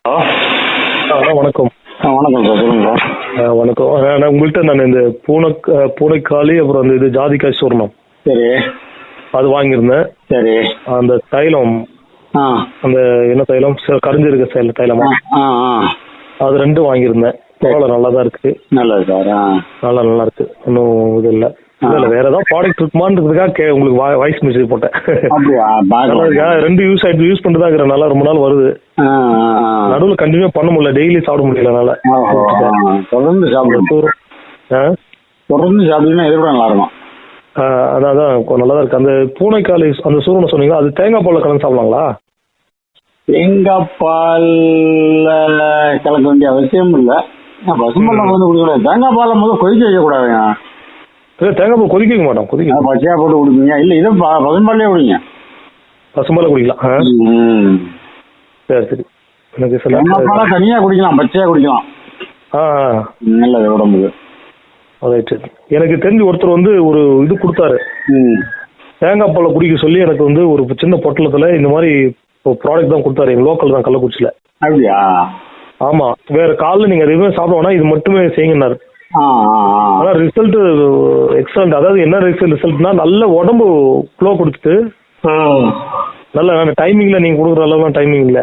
Hello. அண்ணா வணக்கம். வணக்கம் sir, சொல்லுங்க சார். வணக்கம். நான் உங்கள்கிட்ட இந்த பூனைக்காளி அப்புறம் அந்த இது ஜாதிக்காய் சூர்ணம் சரி அது வாங்கியிருந்தேன். சரி. அந்த தைலம், ஆ அந்த என்ன தைலம், கரிஞ்சிருக்க தைலமா, ஆ ஆ அது ரெண்டும் வாங்கியிருந்தேன். பரவாயில்ல, நல்லா தான் இருக்கு. நல்லது சார். நல்லா இருக்கு, ஒன்றும் இது இல்லை. இல்ல வேற ஏதாவது ப்ராடக்ட் இருக்குமான்றதுக்காக உங்களுக்கு வாய்ஸ் மெசேஜ் போட்டேன். அப்படியா? நல்லா இருக்கா? ரெண்டு யூஸ் பண்ணிட்டு தான் இருக்கிறேன். நல்லா ரொம்ப நாள் வருது. நடுவில் கண்டினியூ பண்ண முடியல, டெய்லி சாப்பிட முடியல. நல்லா தொடர்ந்து சாப்பிடுங்க. தொடர்ந்து சாப்பிட்டீங்கன்னா எதிர்ப்பு நல்லா இருக்கும். அதான் நல்லா தான் இருக்கு. அந்த பூனைக்காளி அந்த சூரணம் சொன்னீங்களா, அது தேங்காய் பால்ல கலந்து சாப்பிடலாங்களா? தேங்காய் பால் கலக்க வேண்டிய அவசியம் இல்லை. பசும்பால் வந்து குடிக்கக்கூடாது. தேங்காய் பாலை முதல் கொதிக்க வைக்கக்கூடாதுங்க. இல்லை, தேங்காய் பால் கொதிக்க மாட்டோம். பச்சையா போட்டு குடிப்பீங்க? இல்லை, இதை பசும்பாலே குடிங்க. பசும்பால குடிக்கலாம். சரி. எனக்கு தேங்காய் பாலை தனியா குடிக்கலாம், பச்சையா குடிக்கலாம். நல்லது உடம்புக்கு. எனக்கு தெரிஞ்சு ஒருத்தர் ஒரு இது கொடுத்தாரு, தேங்காய் பாலை குடிக்க சொல்லி. எனக்கு ஒரு சின்ன பொட்டலத்துல இந்த மாதிரி ப்ராடக்ட் தான் கொடுத்தாரு. எங்க லோக்கல் தான், கள்ளக்குறிச்சியில. அப்படியா? ஆமா. வேற காலைல நீங்க எதுவுமே சாப்பிட வேணா, இது மட்டுமே செய்யுங்கன்னாரு. ஆனா ரிசல்ட் எக்ஸலண்ட். அதாவது என்ன ரிசல்ட்னா, நல்ல உடம்பு ஃப்ளோ கொடுத்துட்டு, நல்ல டைமிங்ல நீங்க கொடுக்குற அளவுலாம் டைமிங் இல்ல.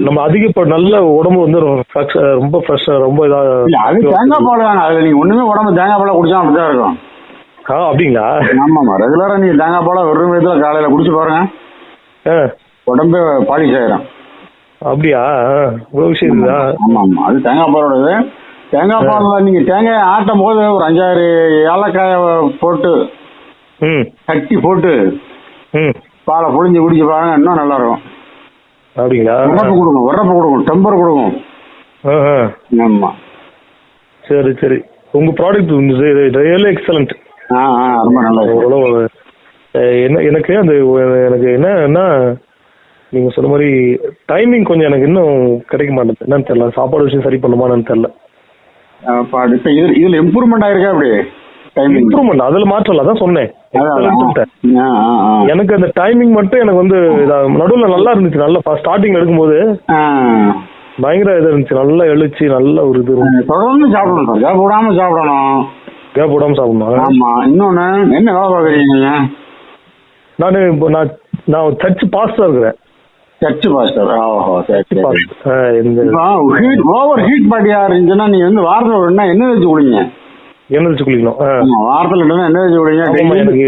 நம்ம நல்ல உடம்பு ரொம்ப ஃப்ரெஷ்ஷா, ரொம்ப இதா. தேங்காய் பால் தானே, அதுல நீங்க ஒண்ணுமே உடம்பு தேங்காய் பாலை குடிச்சா அப்படிதான் இருக்கும். அப்படிங்களா? ஆமாமா, ரெகுலரா நீங்க தேங்காய் பாலை வெறும் வயதுல காலையில குடிச்சு பாருங்க, உடம்பே பாலிஷ் ஆயிரும். அப்படியா? இவ்வளவு விஷயம் இருக்குதா? ஆமா, அது தேங்காய் பாலோடது. தேங்காய் பால்ல நீங்க தேங்காய் ஆட்டும் போது ஒரு 5-6 ஏலக்காய போட்டு கட்டி போட்டு பாலை புழிஞ்சு குடிச்சு பாருங்க, இன்னும் நல்லா இருக்கும். அப்படிங்களா? உரப்பு கொடுக்கும், டெம்பர் கொடுக்கும். ஆமா. சரி. உங்க ப்ராடக்ட் ரியலி எக்ஸலண்ட். ரொம்ப நல்லா. எனக்கு என்னன்னா, நீங்க சொன்ன மாதிரி டைமிங் கொஞ்சம் எனக்கு இன்னும் கிடைக்க மாட்டேங்குது. என்னன்னு தெரியல, சாப்பாடு விஷயம் சரி பண்ணுமான்னு தெரியல. இதுல இம்ப்ரூவ்மெண்ட் ஆயிருக்கா? அப்படி இம்ப்ரூவ்மெண்ட் அதுல மாற்றல, அதான் சொன்னேன். எனக்கு அந்த டைமிங் மட்டும் எனக்கு நடுவில் நல்லா இருந்துச்சு. நல்லா ஸ்டார்டிங் எடுக்கும்போது பயங்கர இது இருந்துச்சு. நல்லா எழுச்சி, நல்ல ஒரு இது. தொடர்ந்து சாப்பிடணும், கேப் விடாம சாப்பிடணும். கேப் விடாம சாப்பிடணும். ஆமா. இன்னொன்னு என்ன வேலை பாக்குறீங்க? நான் சர்ச் பாஸ்டா இருக்கிறேன். Search pastor. ஓவர் ஹீட் பாடியா இருந்துச்சுன்னா நீங்க வாரத்துல ஒரு எண்ணெய் வச்சு குடிங்க. எண்ணெய் வச்சு குளிக்கணும். வாரத்துல எண்ணெய் வச்சு குடிங்க.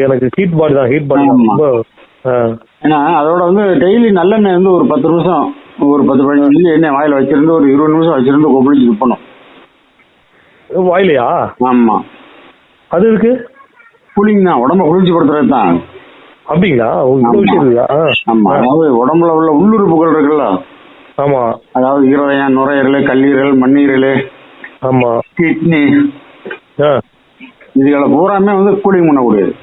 எனக்கு ஹீட் பாடி தான். ஏன்னா அதோட டெய்லி நல்லெண்ணெய் ஒரு 10 நிமிஷம், ஒரு 10-15 மில்லி எண்ணெய் வாயில வச்சிருந்து ஒரு 20 நிமிஷம் வச்சிருந்து கொப்பளிச்சு துப்பணும். வாயிலையா? ஆமா. அது இருக்கு கூலிங் தான், உடம்ப குளிர்ச்சி படுத்துறது தான். அப்படிங்களா? ஆமா. அதாவது உடம்புல உள்ள உள்ளுறுப்புகள் இருக்குல்ல. ஆமா. அதாவது இருதயம், நுரையீரல், கல்லீரல், மண்ணீரல், ஆமா, கிட்னி, இதுகளை பூராமே கூலிங் பண்ணக்கூடியது.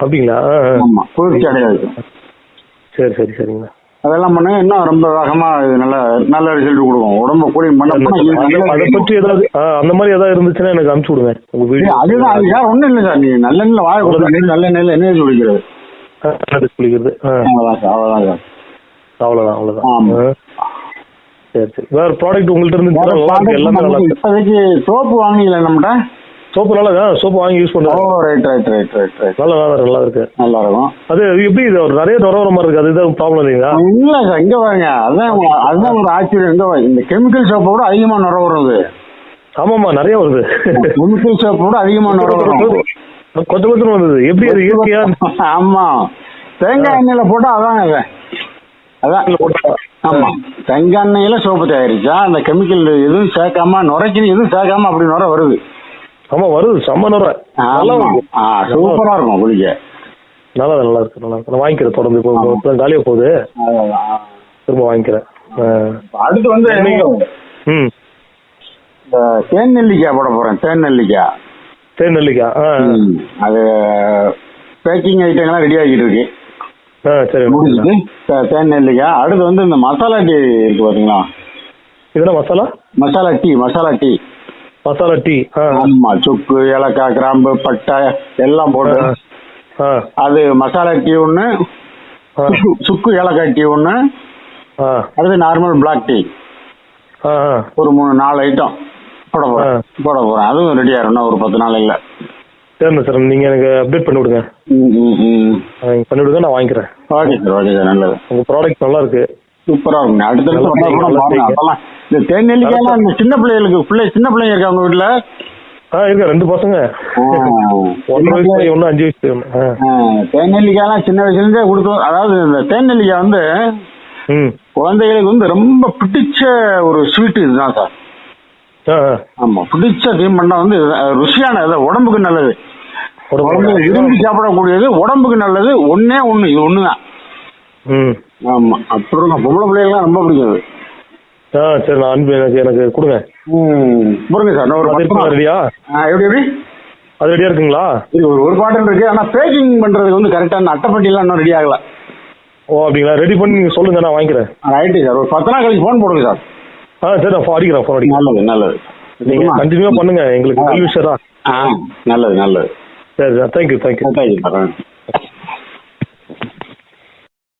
அப்படிங்களா? ஆமா, குளிர்ச்சி அடையாது. சரிங்க. அதெல்லாம் பண்ணுங்க, இன்னும் ரொம்ப வேகமா நல்ல ரிசல்ட் கொடுக்கும். உடம்ப கூலிங் பண்ண. அதை பற்றி ஏதாவது அந்த மாதிரி ஏதாவது இருந்துச்சுன்னா எனக்கு அனுப்பிச்சு விடுங்க உங்க வீடியோ. அதுதான், அது சார் ஒண்ணும் இல்லை சார். நீங்க நல்லெண்ணெய் வாய கொடுத்து நல்லெண்ணெயில எண்ணெய் குளிக்கிறது. அவ்வளவுதான். சரி. வேற ப்ராடக்ட் உங்கள்ட்ட இருந்து எல்லாமே நல்லா. இப்போதைக்கு சோப்பு வாங்கிக்கல நம்மகிட்ட. சோப்பு நல்லா சோப்பு வாங்கி யூஸ் பண்ணுறோம். ரைட். நல்லா இருக்கு. நல்லா இருக்கும். அது எப்படி இது நிறைய வர மாதிரி இருக்கு, அதுதான் ப்ராப்ளம் இல்லைங்களா? இல்ல சார், இங்க பாருங்க, அதுதான் ஒரு ஆச்சரியம். இந்த கெமிக்கல் சோப்பை விட அதிகமா நுர வருது. ஆமாமா, நிறைய வருது. கெமிக்கல் சோப்பை விட அதிகமா நுர வருது. கொஞ்சம் வந்தது. எப்படி அது இயற்கையா? ஆமா, தேங்காய் எண்ணெயில போட்டா அதான் போட்டா. ஆமா, தேங்காய் எண்ணெயில சோப்பு தயாரிச்சா அந்த கெமிக்கல் எதுவும் சேர்க்காம, நுரைக்கு எதுவும் சேர்க்காம அப்படி நுர வருது. ஆமா, வருது. செம்ம நுர. சூப்பரா இருக்கும் குளிக்க. நல்லா இருக்கு. நான் வாங்கிக்கிறேன். தொடர்ந்து காலியா போகுது, திரும்ப வாங்கிக்கிறேன். அடுத்து தேன் நெல்லிக்காய் போட போறேன். தேன் நெல்லிக்காய் அது பேக்கிங் ஐட்டங்கள்லாம் ரெடி ஆகிட்டு இருக்கு. சரி, முடிஞ்சுது. தேன் நெல்லிக்காய். அடுத்து இந்த மசாலா டீ இருக்கு பாத்தீங்களா? இதெல்லாம் மசாலா டீ. ஆமா, சுக்கு, ஏலக்காய், கிராம்பு, பட்டை எல்லாம் போட்டு அது மசாலா டீ ஒண்ணு, சுக்கு ஏலக்காய் டீ ஒண்ணு, அடுத்து நார்மல் பிளாக் டீ ஒரு 3-4 ஐட்டம் போட போறேன். அதுவும் ரெடி ஆயிரும் ஒரு 10 நாள் இல்ல. சரிண்ணா சார், நீங்க எனக்கு அப்டேட் பண்ணி விடுங்க. பண்ணி விடுங்க, நான் வாங்கிக்கிறேன். ஓகே சார், ஓகே சார், நல்லது. உங்க ப்ராடக்ட் நல்லா இருக்கு, சூப்பரா இருக்குங்க. அடுத்த இந்த தேநெல்லிக்காய் இந்த சின்ன பிள்ளைங்களுக்கு சின்ன பிள்ளைங்க இருக்கா உங்க வீட்டுல? இருக்கா, 2 பசங்க, 1 வயசு 1, 5 வயசு. தேநெல்லிக்காய்லாம் சின்ன வயசுல இருந்தே கொடுத்தோம். அதாவது இந்த தேநெல்லிக்காய் வந்து குழந்தைகளுக்கு வந்து ரொம்ப பிடிச்ச ஒரு ஸ்வீட் இதுதான் சார். ஆமா, பிடிச்ச தீம்பண்டா வந்து ருசியான, உடம்புக்கு நல்லது, விரும்பி சாப்பிடக்கூடியது, உடம்புக்கு நல்லது. ஒண்ணே ஒண்ணு, இது ஒண்ணுதான். ஆமா, அப்புறம் பொம்பளை பிள்ளைகள்லாம் ரொம்ப பிடிக்காது. சரி, நான் எனக்கு கொடுங்க. பாருங்க சார், ஒரு ரெடியா? எப்படி அது ரெடியா இருக்குங்களா? ஒரு பாட்டில் இருக்கு, ஆனா பேக்கிங் பண்றதுக்கு வந்து கரெக்டான அட்டைப்பட்டிலாம் இன்னும் ரெடி ஆகல. ஓ அப்படிங்களா? ரெடி பண்ணி நீங்க சொல்லுங்க, நான் வாங்கிக்கிறேன். ரைட்டு சார், ஒரு 10 நாள் கழிச்சு ஃபோன் போடுங்க சார். சரி, நான் அடிக்கிறேன், ஃபோன் அடிக்கிறேன். நல்லது நல்லது, நீங்க கண்டினியூவா பண்ணுங்க, எங்களுக்கு நல்ல விஷயம். நல்லது நல்லது. சரி சார், தேங்க்யூ. Thank you sir.